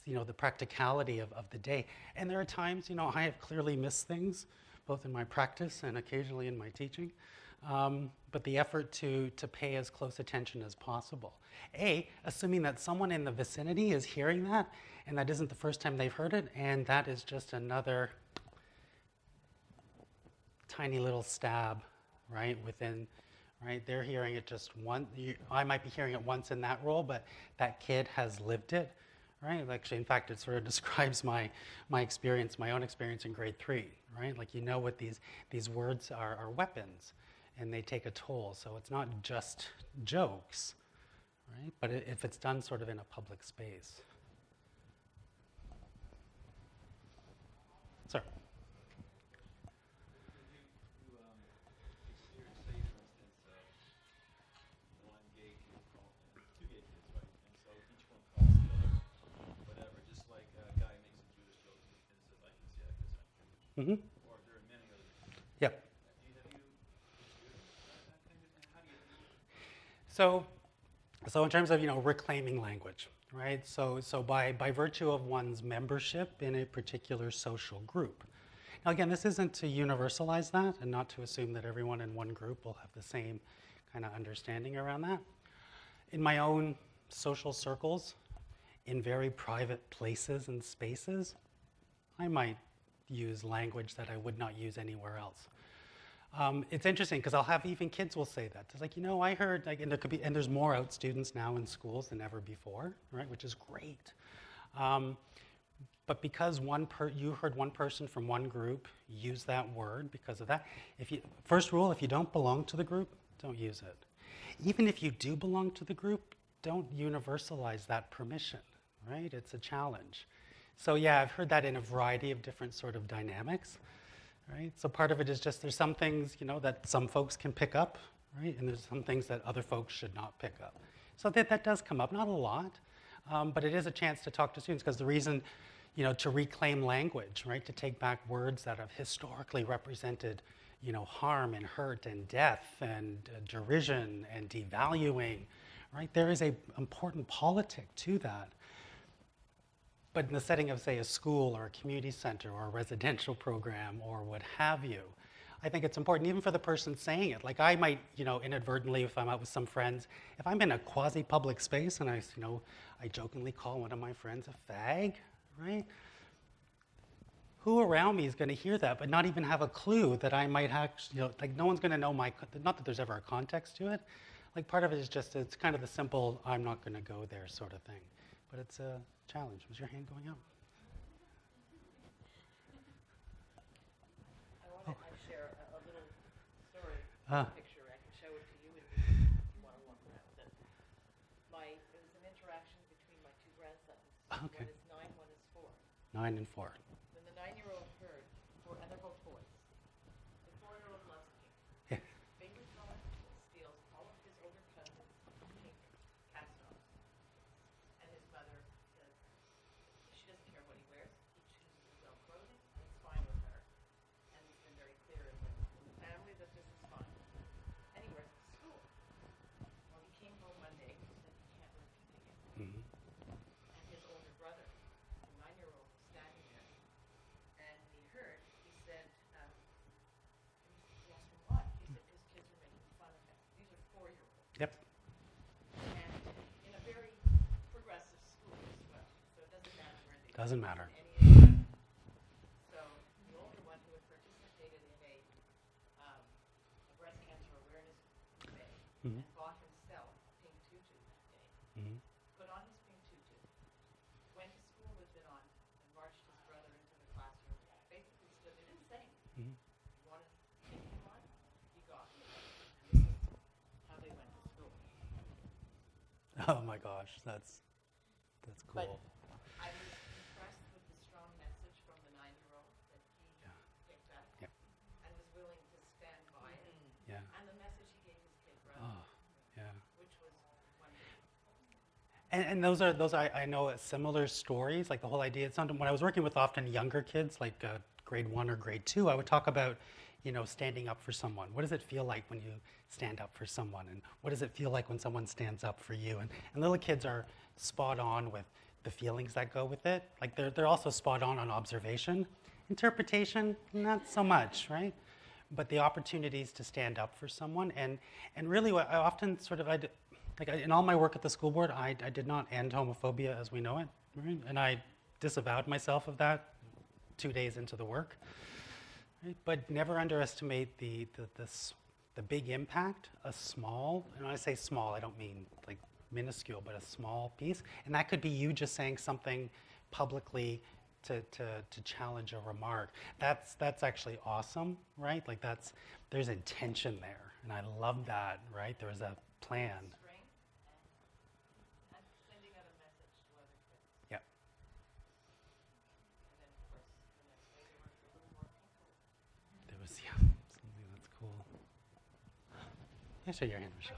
the practicality of the day. And there are times, I have clearly missed things, both in my practice and occasionally in my teaching. But the effort to pay as close attention as possible. Assuming that someone in the vicinity is hearing that, and that isn't the first time they've heard it, and that is just another tiny little stab, right, within, right? They're hearing it just once. I might be hearing it once in that role, but that kid has lived it, right? Actually, in fact, it sort of describes my experience, my own experience in grade 3, right? Like, what these words are weapons. And they take a toll. So it's not just jokes, right? But if it's done sort of in a public space. Sir? You experience, say, for instance, one gay kid two gay kids, right? And so each one calls the other whatever, just like a guy makes a Jewish joke and says, I can see that because I'm Jewish. Mm-hmm. Or there are many other. Yep. So in terms of reclaiming language, right? So by virtue of one's membership in a particular social group. Now again, this isn't to universalize that and not to assume that everyone in one group will have the same kind of understanding around that. In my own social circles, in very private places and spaces, I might use language that I would not use anywhere else. It's interesting because I'll have even kids will say that. It's like, I heard, like, and there could be, and there's more out students now in schools than ever before, right? Which is great. But because you heard one person from one group use that word because of that, first rule, if you don't belong to the group, don't use it. Even if you do belong to the group, don't universalize that permission, right? It's a challenge. So yeah, I've heard that in a variety of different sort of dynamics. Right? So part of it is just there's some things, that some folks can pick up, right? And there's some things that other folks should not pick up. So that does come up, not a lot, but it is a chance to talk to students because the reason, to reclaim language, right? To take back words that have historically represented, harm and hurt and death and derision and devaluing, right? There is an important politic to that. But in the setting of, say, a school or a community center or a residential program or what have you, I think it's important even for the person saying it. Like I might, inadvertently, if I'm out with some friends, if I'm in a quasi-public space and I jokingly call one of my friends a fag, right? Who around me is going to hear that but not even have a clue that I might actually, like no one's going to know not that there's ever a context to it. Like part of it is just, it's kind of the simple, I'm not going to go there sort of thing. But it's a challenge. Was your hand going up? I want to share a little story, picture. I can show it to you if you want to walk around. It was an interaction between my two grandsons. Okay. One is 9, one is 4. 9 and 4. When the 9-year-old heard, and they're both boys, the 4-year-old loves pink. Yeah. Favorite color, steals all of his older cousins' pink cast-offs. And his mother says, she doesn't care what he wears. He chooses his own clothing, and it's fine with her. And it's been very clear in the family that this is fine. And he wears it to school. Well, he came home one day and said, he can't wear pink again. Mm-hmm. And his older brother, the 9-year-old, was standing there. And he heard, he said, he asked him why. He said, because kids are making fun of him. These are 4-year-olds. Yep. And in a very progressive school as well. So it doesn't matter where they Doesn't matter. So the older one who had participated in a breast cancer awareness day Mm-hmm. and bought himself a pink tutu that day, Mm-hmm. put on his pink tutu, went to school with him Oh my gosh, that's cool. But I was impressed with the strong message from the 9-year-old that he picked up Yeah. and was willing to stand by it. Yeah. And the message he gave his kid brother, Oh, yeah. which was wonderful. And those are I know similar stories. Like the whole idea. When I was working with often younger kids, like grade 1 or grade 2, I would talk about, standing up for someone. What does it feel like when you stand up for someone? And what does it feel like when someone stands up for you? And little kids are spot on with the feelings that go with it. Like they're also spot on observation. Interpretation, not so much, right? But the opportunities to stand up for someone. And really what I often in all my work at the school board, I did not end homophobia as we know it, right? And I disavowed myself of that 2 days into the work. Right? But never underestimate the big impact a small, and when I say small, I don't mean like minuscule, but a small piece. And that could be you just saying something publicly to challenge a remark. That's actually awesome, right? Like there's intention there, and I love that, right? There was a plan. Strength and sending out a message to other kids. Yeah. And then, of course, the next day they were a little more comfortable. There was something that's cool. Yeah, show your hand, Michelle.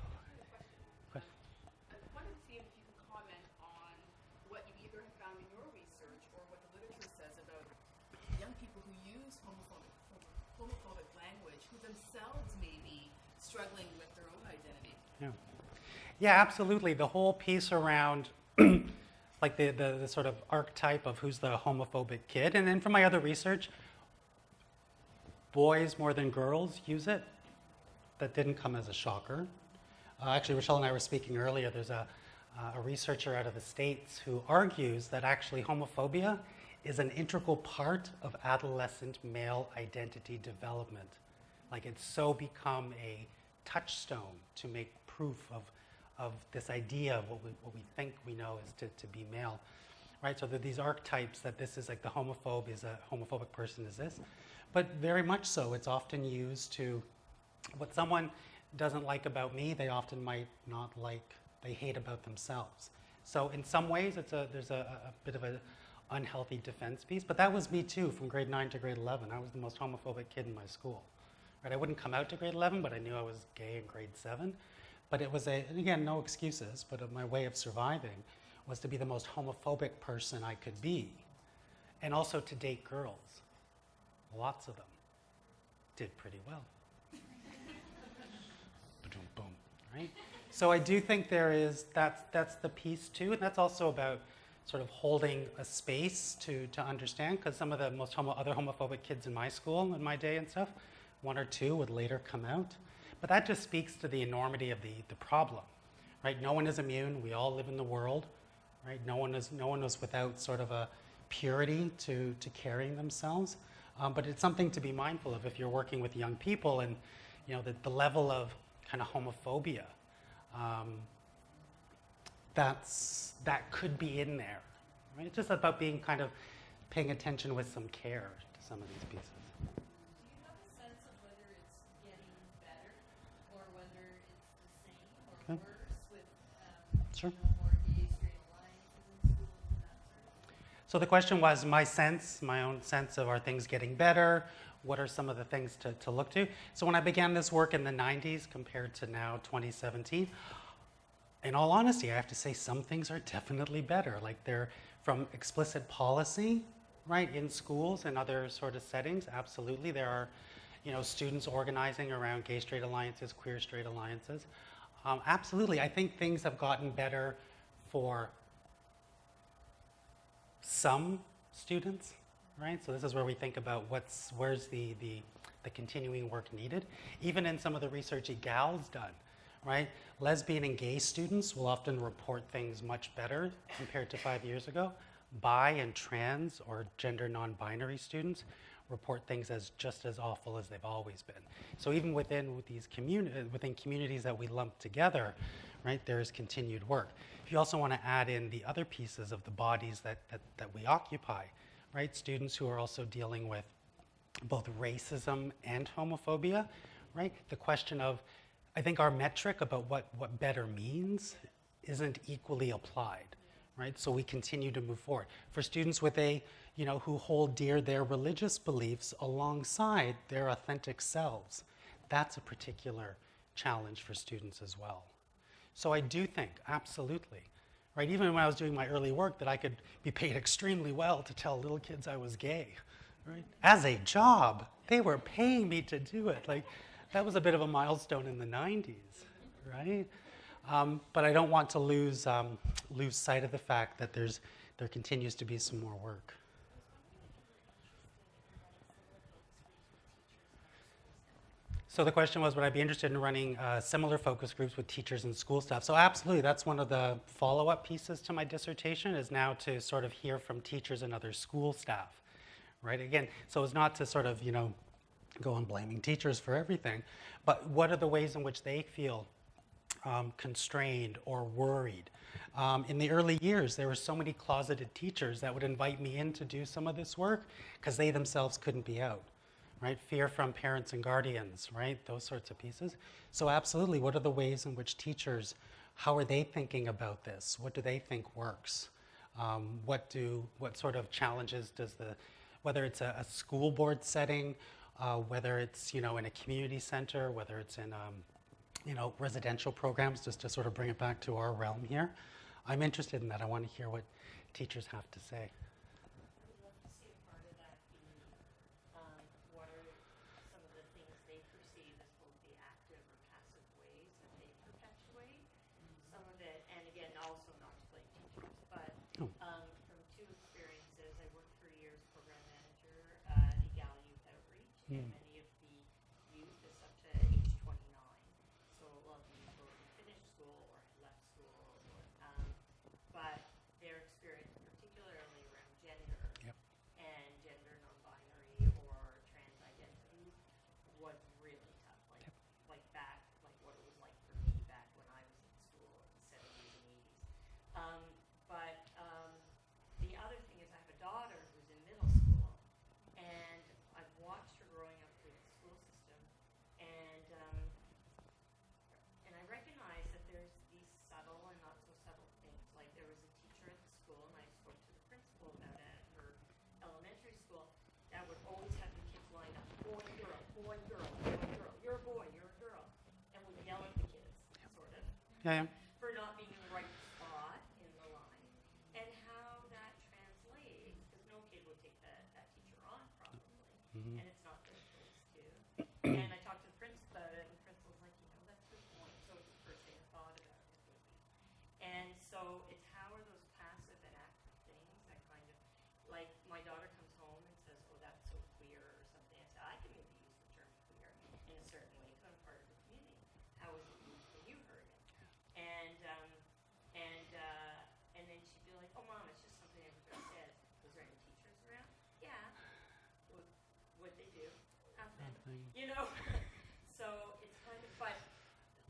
Question? I wanted to see if you could comment on what you either have found in your research or what the literature says about young people who use homophobic language who themselves may be struggling with their own identity. Yeah, absolutely. The whole piece around like the sort of archetype of who's the homophobic kid. And then from my other research, boys more than girls use it. That didn't come as a shocker. Actually, Rochelle and I were speaking earlier. There's a researcher out of the States who argues that actually homophobia is an integral part of adolescent male identity development. Like it's so become a touchstone to make proof of this idea of what we think we know is to be male, right? So there are these archetypes that this is like the homophobe is a homophobic person is this, but very much so it's often used to what someone doesn't like about me, they often might not like, they hate about themselves. So in some ways there's a bit of an unhealthy defense piece, but that was me too from grade 9 to grade 11. I was the most homophobic kid in my school. Right, I wouldn't come out to grade 11, but I knew I was gay in grade 7. But it was and again, no excuses, but my way of surviving was to be the most homophobic person I could be. And also to date girls. Lots of them. Did pretty well. Boom, boom, right? So I do think that's the piece too, and that's also about sort of holding a space to understand, because some of the most other homophobic kids in my school in my day and stuff, 1 or 2 would later come out. But that just speaks to the enormity of the problem, right? No one is immune. We all live in the world, right? No one is without sort of a purity to carrying themselves. But it's something to be mindful of if you're working with young people and, the level of kind of homophobia. That could be in there, right? It's just about being kind of paying attention with some care to some of these pieces. Do you have a sense of whether it's getting better or whether it's the same or worse with Sure. more gay, straight alliances in schools and that sort of thing? So the question was my own sense of are things getting better? What are some of the things to look to? So when I began this work in the 90s compared to now 2017, in all honesty, I have to say some things are definitely better. Like they're from explicit policy, right, in schools and other sort of settings, absolutely. There are, students organizing around gay straight alliances, queer straight alliances. Absolutely, I think things have gotten better for some students, right? So this is where we think about where's the continuing work needed. Even in some of the research EGAL's done, right? Lesbian and gay students will often report things much better compared to 5 years ago. Bi and trans or gender non-binary students report things as just as awful as they've always been. So even within these communities that we lump together, right, there is continued work. If you also want to add in the other pieces of the bodies that we occupy, right, students who are also dealing with both racism and homophobia, right, the question of, I think our metric about what better means isn't equally applied, right? So we continue to move forward. For students with who hold dear their religious beliefs alongside their authentic selves, that's a particular challenge for students as well. So I do think, absolutely, right? Even when I was doing my early work, that I could be paid extremely well to tell little kids I was gay, right? As a job, they were paying me to do it. Like, that was a bit of a milestone in the 90s, right? But I don't want to lose sight of the fact that there continues to be some more work. So the question was, would I be interested in running similar focus groups with teachers and school staff? So absolutely, that's one of the follow-up pieces to my dissertation, is now to sort of hear from teachers and other school staff, right? Again, so it's not to sort of, go on blaming teachers for everything, but what are the ways in which they feel constrained or worried? In the early years, there were so many closeted teachers that would invite me in to do some of this work because they themselves couldn't be out. Right? Fear from parents and guardians, right? Those sorts of pieces. So absolutely, what are the ways in which teachers, how are they thinking about this? What do they think works? What sort of challenges does whether it's a school board setting, whether it's, in a community center, whether it's in, residential programs, just to sort of bring it back to our realm here. I'm interested in that. I want to hear what teachers have to say. And many of the youth is up to age 29. So a lot of these will finish school or have left school. But their experience, particularly around gender and gender non-binary or trans identity, was really tough. Like what it was like for me back when I was in school in the 70s and 80s. The other thing is I have a daughter who's in middle school, and I've watched her growing up through the school system, and I recognize that there's these subtle and not so subtle things. Like there was a teacher at the school, and I spoke to the principal about it at her elementary school, that would always have the kids lined up, boy, girl, boy, girl, boy, girl, you're a boy, you're a girl, and would yell at the kids, sort of, for not being in the right spot in the line, and how that translates, because no kid would take that teacher on probably, and it's not their place to. And I talked to the principal about it, and the principal's like, that's a good point. So it's the first thing I thought about it, maybe. And so it's how are those passive and active things that kind of, like my daughter comes home and says, oh, that's so queer or something. I said, I can maybe use the term queer in a certain way, kind of part of the community. How was it used when you heard it? And then she'd be like, oh, Mom, it's just something everybody says. Was there any teachers around? Yeah. What'd they do? Nothing. So it's kind of, but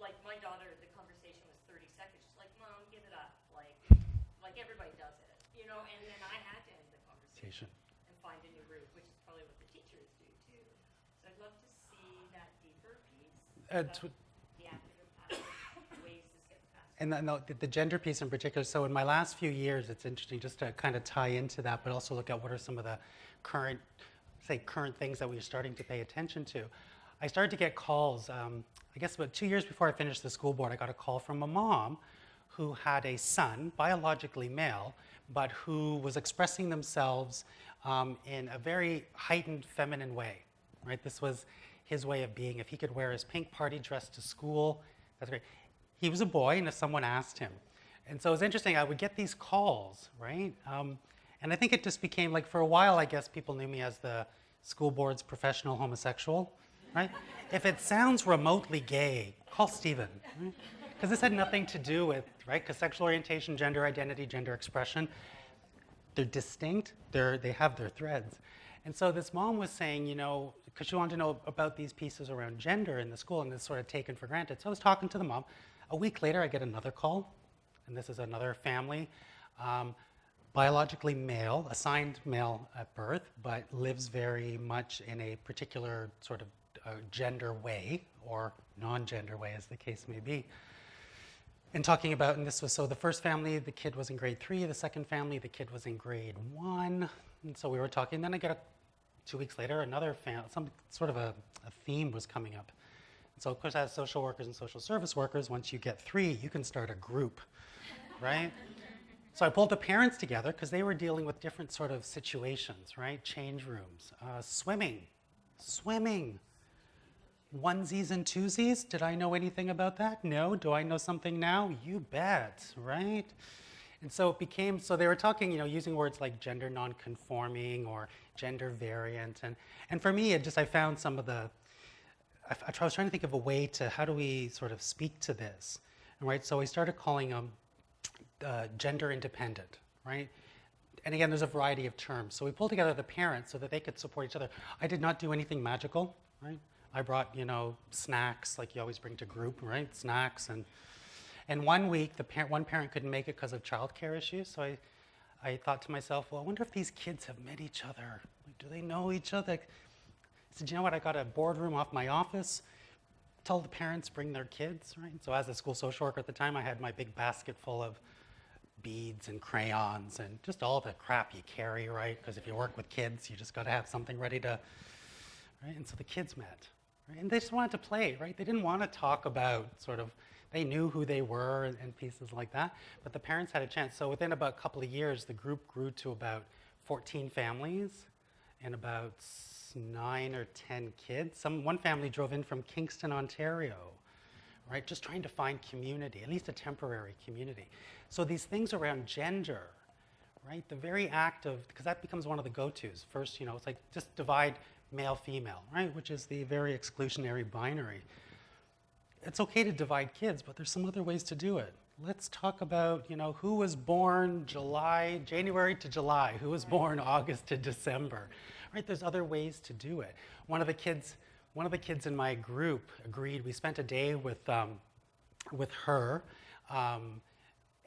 like my daughter, the conversation was 30 seconds. She's like, Mom, give it up. Like everybody does it, and then I had to end the conversation and find a new route, which is probably what the teachers do too. So I'd love to see that deeper piece of the active and passive ways this gets passed. And the gender piece in particular, so in my last few years, it's interesting just to kind of tie into that, but also look at what are some of the current things that we're starting to pay attention to. I started to get calls, I guess about 2 years before I finished the school board, I got a call from a mom who had a son, biologically male, but who was expressing themselves in a very heightened feminine way, right? This was his way of being. If he could wear his pink party dress to school, that's great. He was a boy, and if someone asked him. And so it was interesting, I would get these calls, right? And I think it just became, like, for a while, I guess people knew me as the school board's professional homosexual, right? If it sounds remotely gay, call Stephen, right? Because this had nothing to do with, right? Because sexual orientation, gender identity, gender expression, they're distinct, they have their threads. And so this mom was saying, because she wanted to know about these pieces around gender in the school, and it's sort of taken for granted. So I was talking to the mom. A week later, I get another call, and this is another family, biologically male, assigned male at birth, but lives very much in a particular sort of gender way, or non-gender way, as the case may be. and talking about, and this was, so the first family, the kid was in grade 3, the second family, the kid was in grade 1, and so we were talking, then I got 2 weeks later, another some sort of a theme was coming up. And so of course as social workers and social service workers, once you get 3, you can start a group, right? So I pulled the parents together because they were dealing with different sort of situations, right? Change rooms, swimming, onesies and twosies. Did I know anything about that? No. Do I know something now? You bet, right? And so it became, so they were talking, using words like gender nonconforming or gender variant. And for me, I found some of the, I was trying to think of a way to, how do we sort of speak to this, right? So I started calling them gender independent, right? And again, there's a variety of terms. So we pulled together the parents so that they could support each other. I did not do anything magical, right? I brought, snacks, like you always bring to group, right? Snacks. And 1 week, one parent couldn't make it because of childcare issues. So I thought to myself, well, I wonder if these kids have met each other. Like, do they know each other? I said, you know what? I got a boardroom off my office. Tell the parents bring their kids, right? So as a school social worker at the time, I had my big basket full of beads and crayons and just all the crap you carry, right? Because if you work with kids, you just got to have something ready to, right? And so the kids met, right? And they just wanted to play, right? They didn't want to talk about sort of, they knew who they were and pieces like that, but the parents had a chance. So within about a couple of years, the group grew to about 14 families and about 9 or 10 kids. One family drove in from Kingston, Ontario, right? Just trying to find community, at least a temporary community. So these things around gender, right? The very act of, because that becomes one of the go-tos. First, it's like just divide male-female, right? Which is the very exclusionary binary. It's okay to divide kids, but there's some other ways to do it. Let's talk about, who was born January to July, who was born August to December, right? There's other ways to do it. One of the kids in my group agreed. We spent a day with her,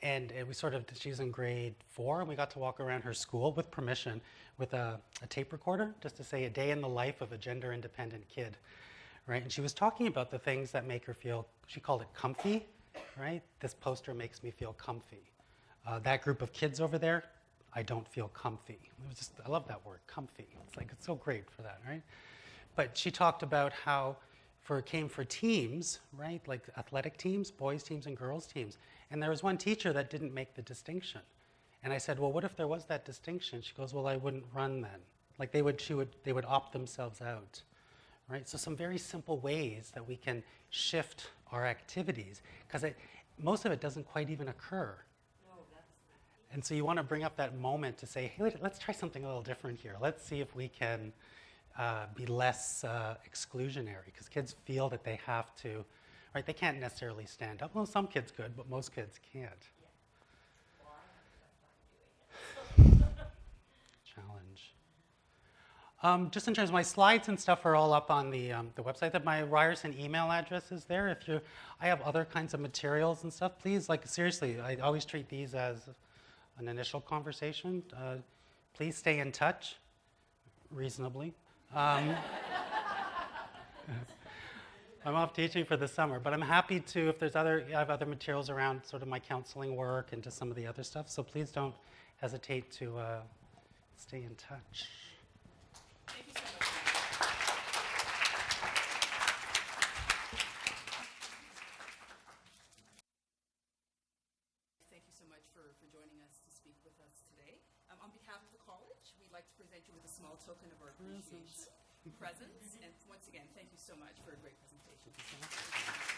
and we she's in grade 4, and we got to walk around her school with permission with a tape recorder, just to say a day in the life of a gender-independent kid, right? And she was talking about the things that make her feel, she called it comfy, right? This poster makes me feel comfy. That group of kids over there, I don't feel comfy. I love that word, comfy. It's so great for that, right? But she talked about how it came for teams, right? Like athletic teams, boys teams and girls teams. And there was one teacher that didn't make the distinction. And I said, well, what if there was that distinction? She goes, well, I wouldn't run then. Like they would opt themselves out, right? So some very simple ways that we can shift our activities, because most of it doesn't quite even occur. And so you want to bring up that moment to say, hey, let's try something a little different here. Let's see if we can be less exclusionary, because kids feel that they have to, right? They can't necessarily stand up. Well, some kids could, but most kids can't. Challenge. Just in terms of my slides and stuff are all up on the website. That my Ryerson email address is there. I have other kinds of materials and stuff. Please, seriously, I always treat these as an initial conversation. Please stay in touch, reasonably. I'm off teaching for the summer, but I'm happy to, if there's I have other materials around sort of my counseling work and just some of the other stuff, so please don't hesitate to stay in touch. Thank you so much. Thank you so much for joining us to speak with us today. On behalf of the college, we'd like to present you with a small token of our appreciation, presence, and once again, thank you so much for a great presentation.